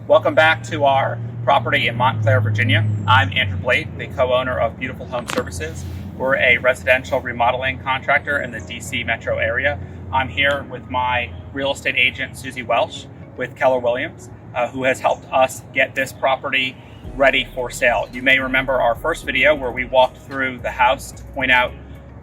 Welcome back to our property in Montclair, Virginia. I'm Andrew Blate, the co-owner of Beautiful Home Services. We're a residential remodeling contractor in the DC metro area. I'm here with my real estate agent, Suzi Welch, with Keller Williams, who has helped us get this property ready for sale. You may remember our first video where we walked through the house to point out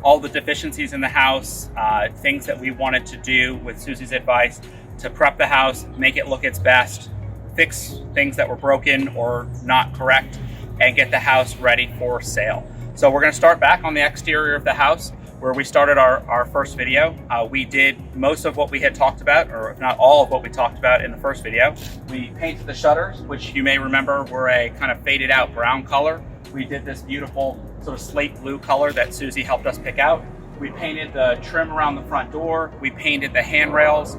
all the deficiencies in the house, things that we wanted to do with Suzi's advice to prep the house, make it look its best, fix things that were broken or not correct, and get the house ready for sale. So we're going to start back on the exterior of the house where we started our first video. We did most of what we had talked about, or if not all of what we talked about in the first video. We painted the shutters, which you may remember were a kind of faded out brown color. We did this beautiful sort of slate blue color that Suzi helped us pick out. We painted the trim around the front door. We painted the handrails.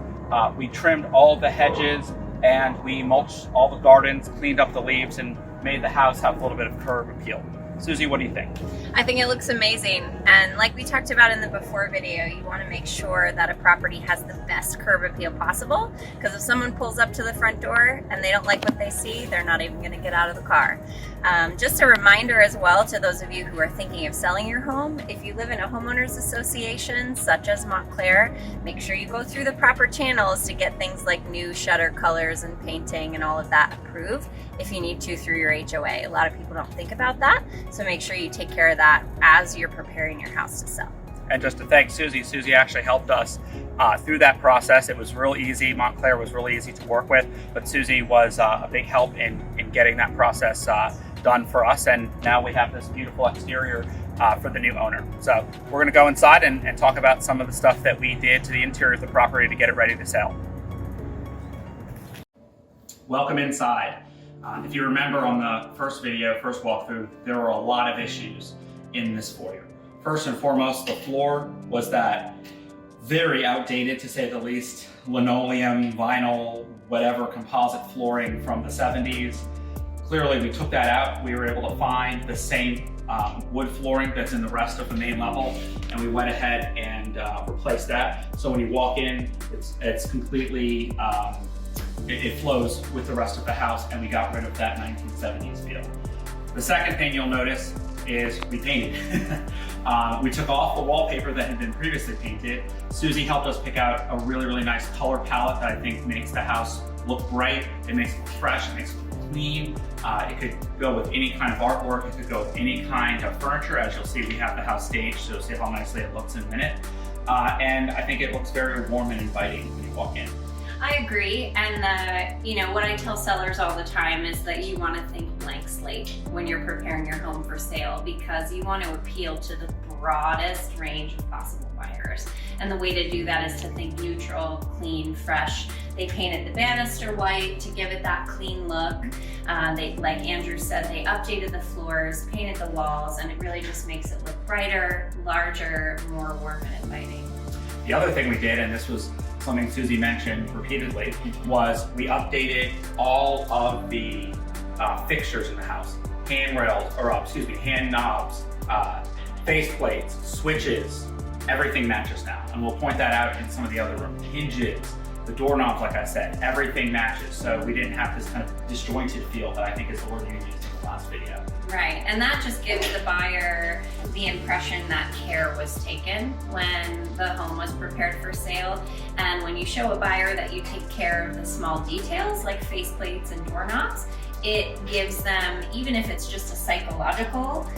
We trimmed all the hedges, and we mulched all the gardens, cleaned up the leaves, and made the house have a little bit of curb appeal. Suzi, what do you think? I think it looks amazing. And like we talked about in the before video, you want to make sure that a property has the best curb appeal possible, because if someone pulls up to the front door and they don't like what they see, they're not even going to get out of the car. Just a reminder as well to those of you who are thinking of selling your home, if you live in a homeowners association such as Montclair, make sure you go through the proper channels to get things like new shutter colors and painting and all of that approved if you need to through your HOA. A lot of people don't think about that, so make sure you take care of that as you're preparing your house to sell. And just to thank Suzi, Suzi actually helped us through that process. It was real easy. Montclair was really easy to work with, but Suzi was a big help in getting that process done for us. And now we have this beautiful exterior for the new owner. So we're gonna go inside and talk about some of the stuff that we did to the interior of the property to get it ready to sell. Welcome inside. If you remember on the first video, first walkthrough, there were a lot of issues in this foyer. First and foremost, the floor was that very outdated, to say the least, linoleum, vinyl, whatever composite flooring from the 70s. Clearly we took that out. We were able to find the same wood flooring that's in the rest of the main level, and we went ahead and replaced that. So when you walk in, it's completely, it flows with the rest of the house, and we got rid of that 1970s feel. The second thing you'll notice is we painted. We took off the wallpaper that had been previously painted. Suzi helped us pick out a really, really nice color palette that I think makes the house look bright. It makes it look fresh, it makes it look clean. It could go with any kind of artwork. It could go with any kind of furniture. As you'll see, we have the house staged, so you'll see how nicely it looks in a minute. And I think it looks very warm and inviting when you walk in. I agree, and what I tell sellers all the time is that you want to think blank slate when you're preparing your home for sale, because you want to appeal to the broadest range of possible buyers. And the way to do that is to think neutral, clean, fresh. They painted the banister white to give it that clean look. Like Andrew said, they updated the floors, painted the walls, and it really just makes it look brighter, larger, more warm and inviting. The other thing we did, and this was something Suzi mentioned repeatedly, was we updated all of the fixtures in the house. Hand knobs, face plates, switches, everything matches now. And we'll point that out in some of the other rooms. Hinges, the doorknobs, like I said, everything matches. So we didn't have this kind of disjointed feel that I think is the word you used in the last video. Right, and that just gives the buyer the impression that care was taken when the home was prepared for sale. And when you show a buyer that you take care of the small details like faceplates and doorknobs, it gives them, even if it's just a psychological,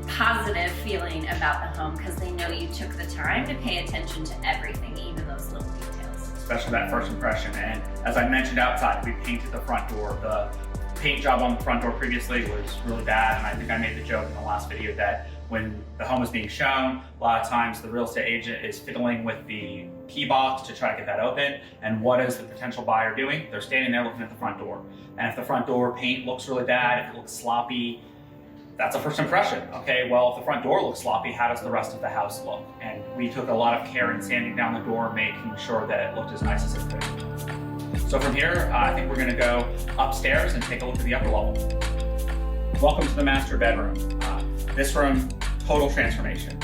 positive feeling about the home, because they know you took the time to pay attention to everything, even those little details. Especially that first impression. And as I mentioned outside, we painted the front door. The paint job on the front door previously was really bad, and I think I made the joke in the last video that when the home is being shown, a lot of times the real estate agent is fiddling with the key box to try to get that open, and what is the potential buyer doing? They're standing there looking at the front door. And if the front door paint looks really bad, if it looks sloppy, that's a first impression. Okay, well, if the front door looks sloppy, how does the rest of the house look? And we took a lot of care in sanding down the door, making sure that it looked as nice as it could. So from here, I think we're gonna go upstairs and take a look at the upper level. Welcome to the master bedroom. This room, total transformation.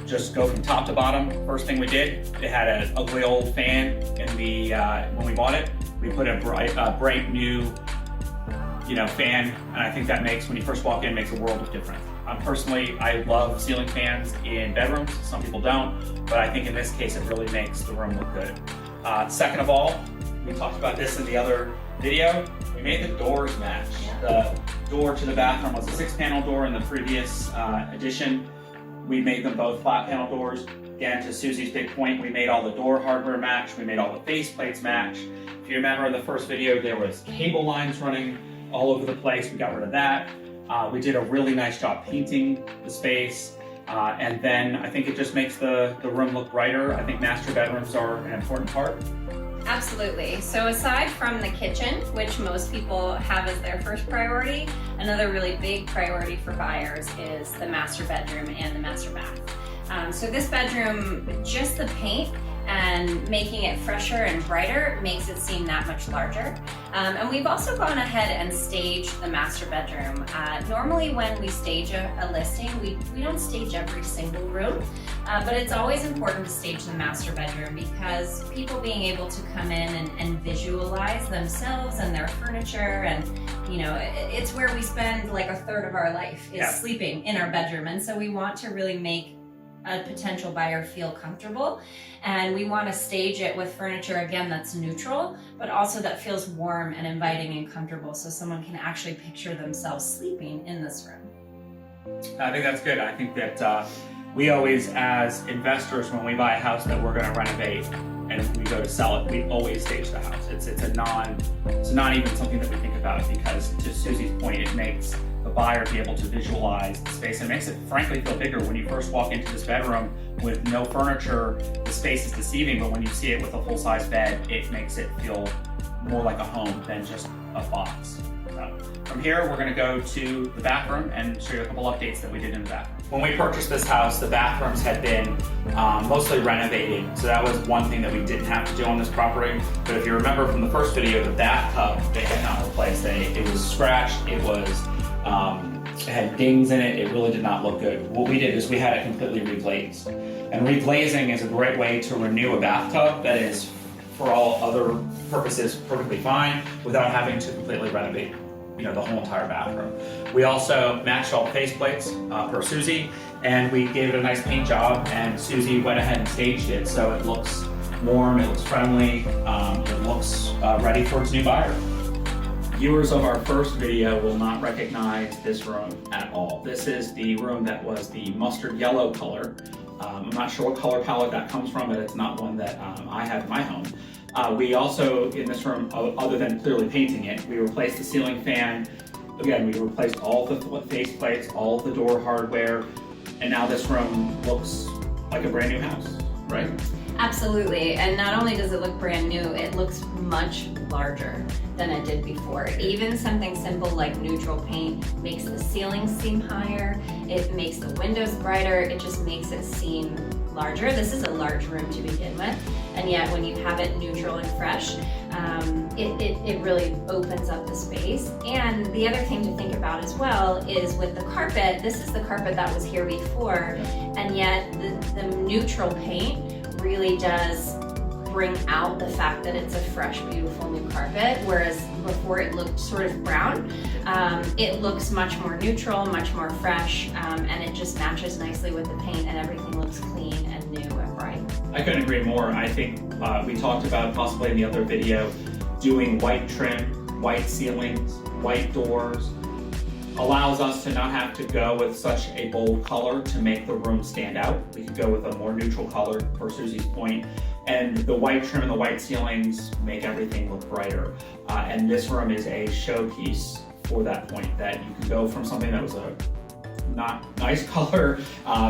Just go from top to bottom. First thing we did, it had an ugly old fan in the when we bought it. We put a bright new fan, and I think that makes, when you first walk in, makes a world of difference. Personally, I love ceiling fans in bedrooms. Some people don't, but I think in this case, it really makes the room look good. Second of all, we talked about this in the other video, we made the doors match. The door to the bathroom was a 6-panel door in the previous edition. We made them both flat panel doors. Again, to Suzi's big point, we made all the door hardware match, we made all the face plates match. If you remember in the first video, there was cable lines running all over the place. We got rid of that. We did a really nice job painting the space. And then I think it just makes the room look brighter. I think master bedrooms are an important part. Absolutely. So aside from the kitchen, which most people have as their first priority, another really big priority for buyers is the master bedroom and the master bath. So this bedroom, just the paint and making it fresher and brighter makes it seem that much larger. And we've also gone ahead and staged the master bedroom. Normally when we stage a listing, we don't stage every single room, but it's always important to stage the master bedroom because people being able to come in and visualize themselves and their furniture, and it's where we spend like a third of our life is sleeping in our bedroom. And so we want to really make a potential buyer feel comfortable, and we want to stage it with furniture again that's neutral but also that feels warm and inviting and comfortable, so someone can actually picture themselves sleeping in this room. I think that's good. I think that we always, as investors, when we buy a house that we're going to renovate and if we go to sell it, we always stage the house. It's not even something that we think about, because to Suzi's point, it makes the buyer be able to visualize the space, and makes it frankly feel bigger. When you first walk into this bedroom with no furniture, the space is deceiving, but when you see it with a full-size bed, it makes it feel more like a home than just a box. So from here, we're going to go to the bathroom and show you a couple updates that we did in the bathroom. When we purchased this house, the bathrooms had been mostly renovated, so that was one thing that we didn't have to do on this property. But if you remember from the first video, the bathtub, they had not replaced. It was scratched, it had dings in it, it really did not look good. What we did is we had it completely reglazed. And reglazing is a great way to renew a bathtub that is, for all other purposes, perfectly fine without having to completely renovate the whole entire bathroom. We also matched all the faceplates per Suzi, and we gave it a nice paint job, and Suzi went ahead and staged it so it looks warm, it looks friendly, it looks ready for its new buyer. Viewers of our first video will not recognize this room at all. This is the room that was the mustard yellow color. I'm not sure what color palette that comes from, but it's not one that I have in my home. We also, in this room, other than clearly painting it, we replaced the ceiling fan. Again, we replaced all the face plates, all the door hardware, and now this room looks like a brand new house, right? Absolutely, and not only does it look brand new, it looks much larger than it did before. Even something simple like neutral paint makes the ceilings seem higher, it makes the windows brighter, it just makes it seem larger. This is a large room to begin with, and yet when you have it neutral and fresh, it really opens up the space. And the other thing to think about as well is with the carpet, this is the carpet that was here before, and yet the neutral paint really does bring out the fact that it's a fresh, beautiful new carpet, whereas before it looked sort of brown. It looks much more neutral, much more fresh, and it just matches nicely with the paint, and everything looks clean and new and bright. I couldn't agree more. I think we talked about possibly in the other video doing white trim, white ceilings, white doors, allows us to not have to go with such a bold color to make the room stand out. We could go with a more neutral color, for Suzi's point, and the white trim and the white ceilings make everything look brighter. And this room is a showpiece for that point, that you can go from something that was a not nice color,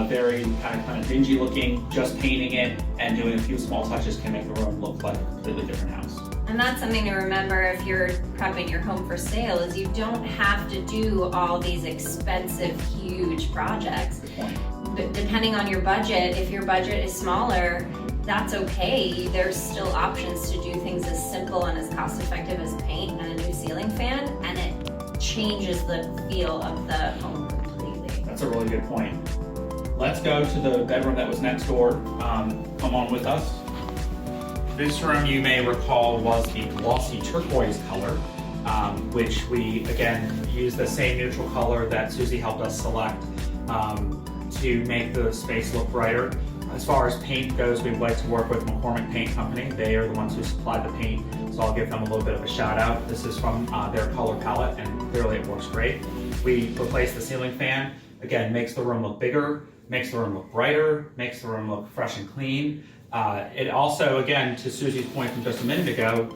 very kind of dingy looking, just painting it and doing a few small touches can make the room look like a completely different house. And that's something to remember if you're prepping your home for sale, is you don't have to do all these expensive, huge projects. But depending on your budget, if your budget is smaller, that's okay. There's still options to do things as simple and as cost effective as paint and a new ceiling fan, and it changes the feel of the home completely. That's a really good point. Let's go to the bedroom that was next door. Come on with us. This room, you may recall, was the glossy turquoise color. which we, again, use the same neutral color that Suzi helped us select to make the space look brighter. As far as paint goes, we'd like to work with McCormick Paint Company. They are the ones who supply the paint, so I'll give them a little bit of a shout out. This is from their color palette, and clearly it works great. We replaced the ceiling fan. Again, makes the room look bigger, makes the room look brighter, makes the room look fresh and clean. It also, again, to Suzi's point from just a minute ago,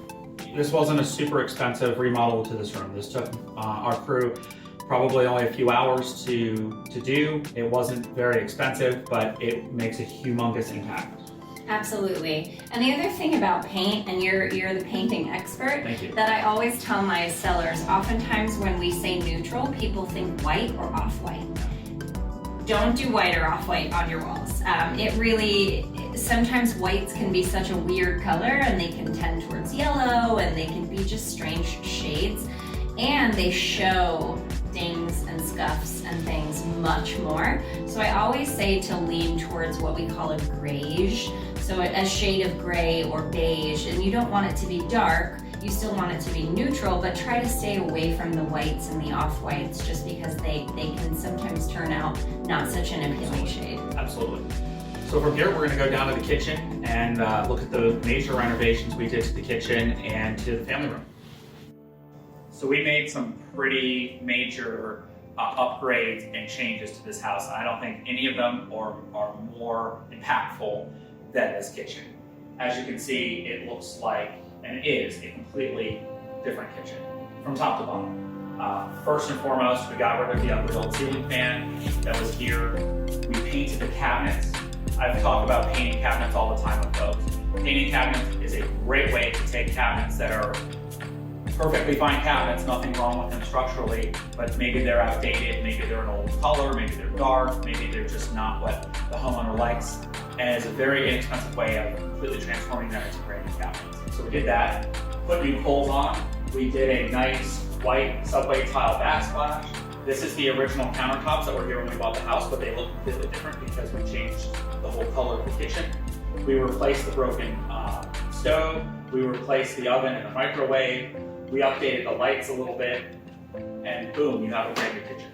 this wasn't a super expensive remodel to this room. This took our crew probably only a few hours to do. It wasn't very expensive, but it makes a humongous impact. Absolutely. And the other thing about paint, and you're the painting expert, Thank you. that I always tell my sellers, oftentimes when we say neutral, people think white or off-white. Don't do white or off-white on your walls. It really, sometimes whites can be such a weird color, and they can tend towards yellow, and they can be just strange shades, and they show dings and scuffs and things much more. So I always say to lean towards what we call a grayish, so a shade of gray or beige, and you don't want it to be dark, you still want it to be neutral, but try to stay away from the whites and the off-whites, just because they can sometimes turn out not such an appealing shade. Absolutely. So from here, we're gonna go down to the kitchen and look at the major renovations we did to the kitchen and to the family room. So we made some pretty major upgrades and changes to this house. I don't think any of them are more impactful than this kitchen. As you can see, it looks like, and is, a completely different kitchen from top to bottom. First and foremost, we got rid of the ugly old ceiling fan that was here. We painted the cabinets. I've talked about painting cabinets all the time with folks. Painting cabinets is a great way to take cabinets that are perfectly fine cabinets, nothing wrong with them structurally, but maybe they're outdated, maybe they're an old color, maybe they're dark, maybe they're just not what the homeowner likes. And it's a very inexpensive way of completely transforming them into brand new cabinets. So we did that, put new pulls on. We did a nice white subway tile backsplash. This is the original countertops that were here when we bought the house, but they look completely different because we changed the whole color of the kitchen. We replaced the broken stove. We replaced the oven and the microwave. We updated the lights a little bit, and boom, you have a brand new kitchen.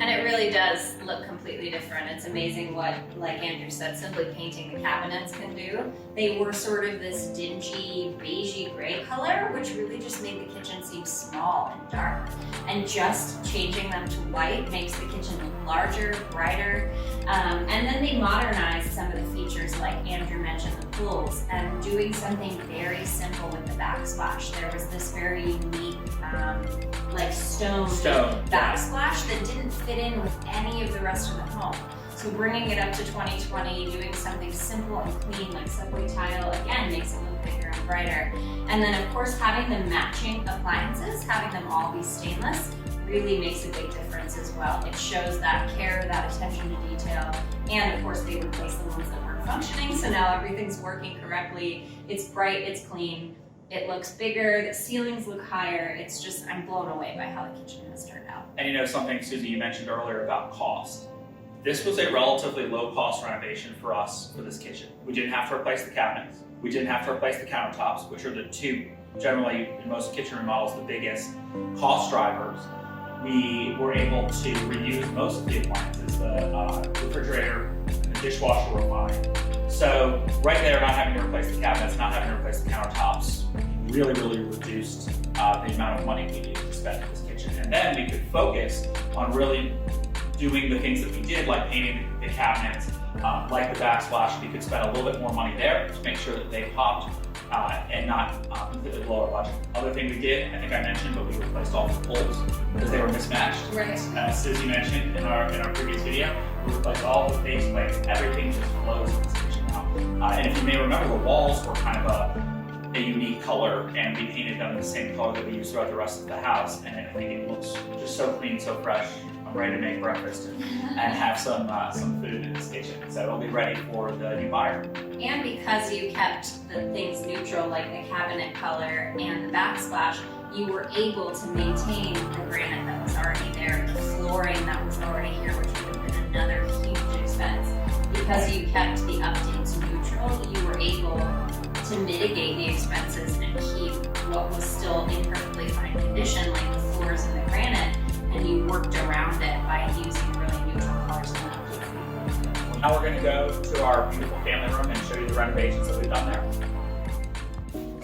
And it really does look completely different. It's amazing what, like Andrew said, simply painting the cabinets can do. They were sort of this dingy, beigey gray color, which really just made the kitchen seem small and dark. And just changing them to white makes the kitchen look larger, brighter. And then they modernized some of the features, like Andrew mentioned, the pools, and doing something very simple with the backsplash. There was this very unique, like stone backsplash that didn't fit in with any of the rest of the home. So bringing it up to 2020, doing something simple and clean like subway tile, again, makes it look bigger and brighter. And then of course, having the matching appliances, having them all be stainless, really makes a big difference as well. It shows that care, that attention to detail, and of course they replaced the ones that weren't functioning, so now everything's working correctly. It's bright, it's clean, it looks bigger, the ceilings look higher. It's just, I'm blown away by how the kitchen has turned out. And you know something, Suzi, you mentioned earlier about cost. This was a relatively low-cost renovation for us for this kitchen. We didn't have to replace the cabinets. We didn't have to replace the countertops, which are the two, generally in most kitchen remodels, the biggest cost drivers. We were able to reuse most of the appliances. The refrigerator and the dishwasher were fine. So right there, not having to replace the cabinets, not having to replace the countertops, really reduced the amount of money we needed to spend in this kitchen. And then we could focus on really doing the things that we did, like painting the cabinets, like the backsplash. We could spend a little bit more money there to make sure that they popped and not completely blow our budget. Other thing we did, I think I mentioned, but we replaced all the pulls because they were mismatched. Right. As Suzi mentioned in our previous video, we replaced all the base plates. Everything just flows in this kitchen now. And if you may remember, the walls were kind of a unique color, and we painted them the same color that we used throughout the rest of the house. And I think it looks just so clean, so fresh. I'm ready to make breakfast and have some food in this kitchen. So it'll be ready for the new buyer. And because you kept the things neutral, like the cabinet color and the backsplash, you were able to maintain the granite that was already there, the flooring that was already here, which would have been another huge expense. Because you kept the updates neutral, you were able to to mitigate the expenses and keep what was still in perfectly fine condition, like the floors and the granite, and you worked around it by using really neutral colors in that. Now we're going to go to our beautiful family room and show you the renovations that we've done there.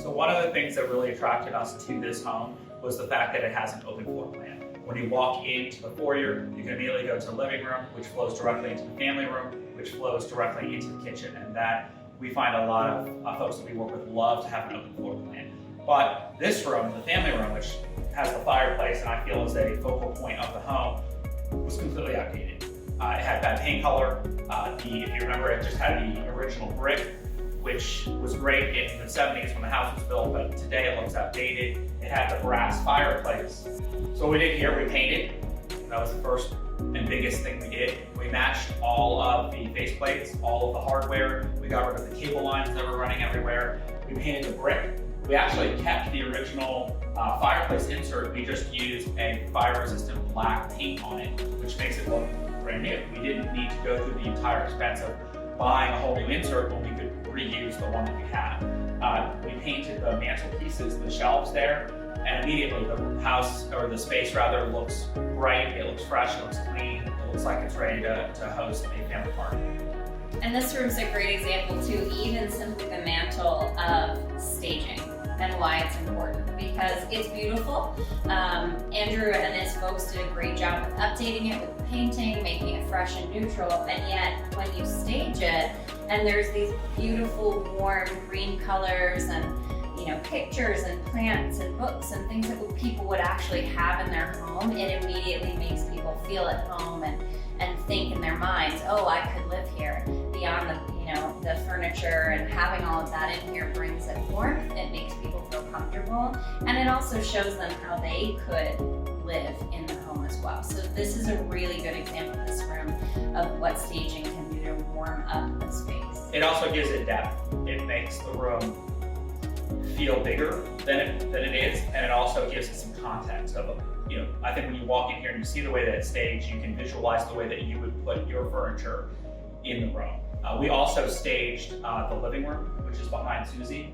So one of the things that really attracted us to this home was the fact that it has an open floor plan. When you walk into the foyer, you can immediately go to the living room, which flows directly into the family room, which flows directly into the kitchen. And that we find a lot of folks that we work with love to have an open floor plan. But this room, the family room, which has the fireplace and I feel is a focal point of the home, was completely outdated. It had bad paint color. If you remember, it just had the original brick, which was great in the 70s when the house was built, but today it looks outdated. It had the brass fireplace. So what we did here, we painted. That was the first and biggest thing we did. We matched all of the faceplates, all of the hardware. We got rid of the cable lines that were running everywhere. We painted the brick. We actually kept the original fireplace insert. We just used a fire-resistant black paint on it, which makes it look brand new. We didn't need to go through the entire expense of buying a whole new insert when we could reuse the one that we had. We painted the mantelpieces, the shelves there, and immediately the house, or the space rather, looks bright, it looks fresh, it looks clean, it looks like it's ready to host a family party. And this room's a great example too, even simply the mantle of staging and why it's important, because it's beautiful. Andrew and his folks did a great job with updating it with painting, making it fresh and neutral, and yet when you stage it, and there's these beautiful warm green colors and pictures and plants and books and things that people would actually have in their home, it immediately makes people feel at home and think in their minds, oh, I could live here. Beyond the furniture and having all of that in here brings it warmth, it makes people feel comfortable, and it also shows them how they could live in the home as well. So this is a really good example, this room, of what staging can do to warm up the space. It also gives it depth. It makes the room feel bigger than it is, and it also gives it some context of, I think when you walk in here and you see the way that it's staged, you can visualize the way that you would put your furniture in the room. We also staged the living room, which is behind Suzi.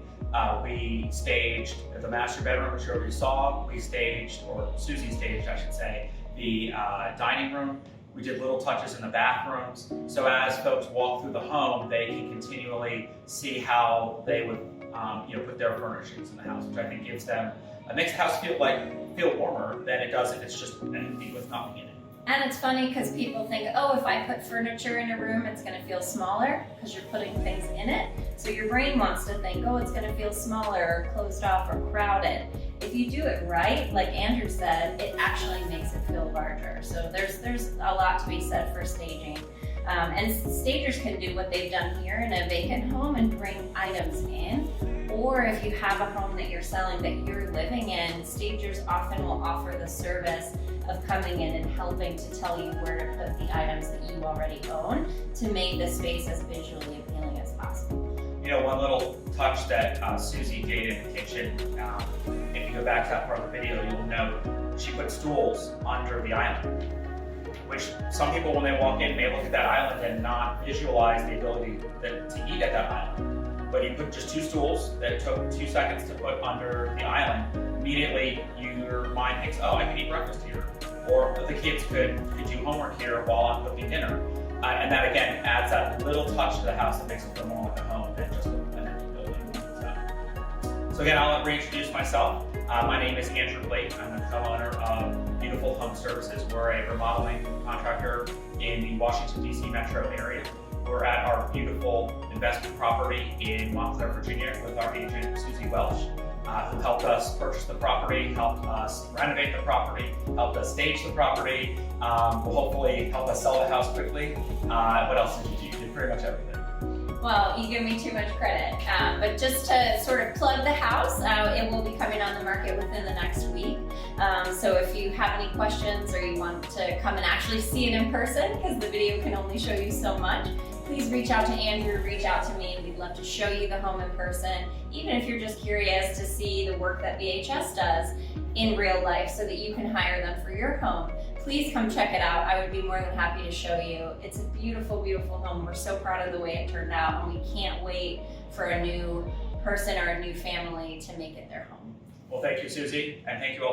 We staged the master bedroom, which you already saw. We staged, or Suzi staged, I should say, the dining room. We did little touches in the bathrooms. So as folks walk through the home, they can continually see how they would put their furnishings in the house, which I think gives them, makes the house feel warmer than it does if it's just empty with nothing in it. And it's funny because people think, oh, if I put furniture in a room, it's going to feel smaller because you're putting things in it. So your brain wants to think, oh, it's going to feel smaller or closed off or crowded. If you do it right, like Andrew said, it actually makes it feel larger. So there's a lot to be said for staging. And stagers can do what they've done here in a vacant home and bring items in. Or if you have a home that you're selling that you're living in, stagers often will offer the service of coming in and helping to tell you where to put the items that you already own to make the space as visually appealing as possible. One little touch that Suzi did in the kitchen, if you go back to that part of the video, you'll note she put stools under the island, which some people, when they walk in, may look at that island and not visualize the ability to eat at that island. But you put just two stools that took 2 seconds to put under the island. Immediately, your mind thinks, oh, I can eat breakfast here. Or the kids could do homework here while I'm cooking dinner. And that, again, adds that little touch to the house that makes it feel more like a home than just an empty building. So again, I'll reintroduce myself. My name is Andrew Blate. I'm the co-owner of Beautiful Home Services. We're a remodeling contractor in the Washington, D.C. metro area. We're at our beautiful investment property in Montclair, Virginia with our agent, Suzi Welch, who helped us purchase the property, helped us renovate the property, helped us stage the property, will hopefully help us sell the house quickly. What else did you do? You did pretty much everything. Well, you give me too much credit, but just to sort of plug the house, it will be coming on the market within the next week. So if you have any questions or you want to come and actually see it in person, because the video can only show you so much, please reach out to Andrew, reach out to me. We'd love to show you the home in person, even if you're just curious to see the work that VHS does in real life so that you can hire them for your home. Please come check it out. I would be more than happy to show you. It's a beautiful, beautiful home. We're so proud of the way it turned out, and we can't wait for a new person or a new family to make it their home. Well, thank you, Susie, and thank you all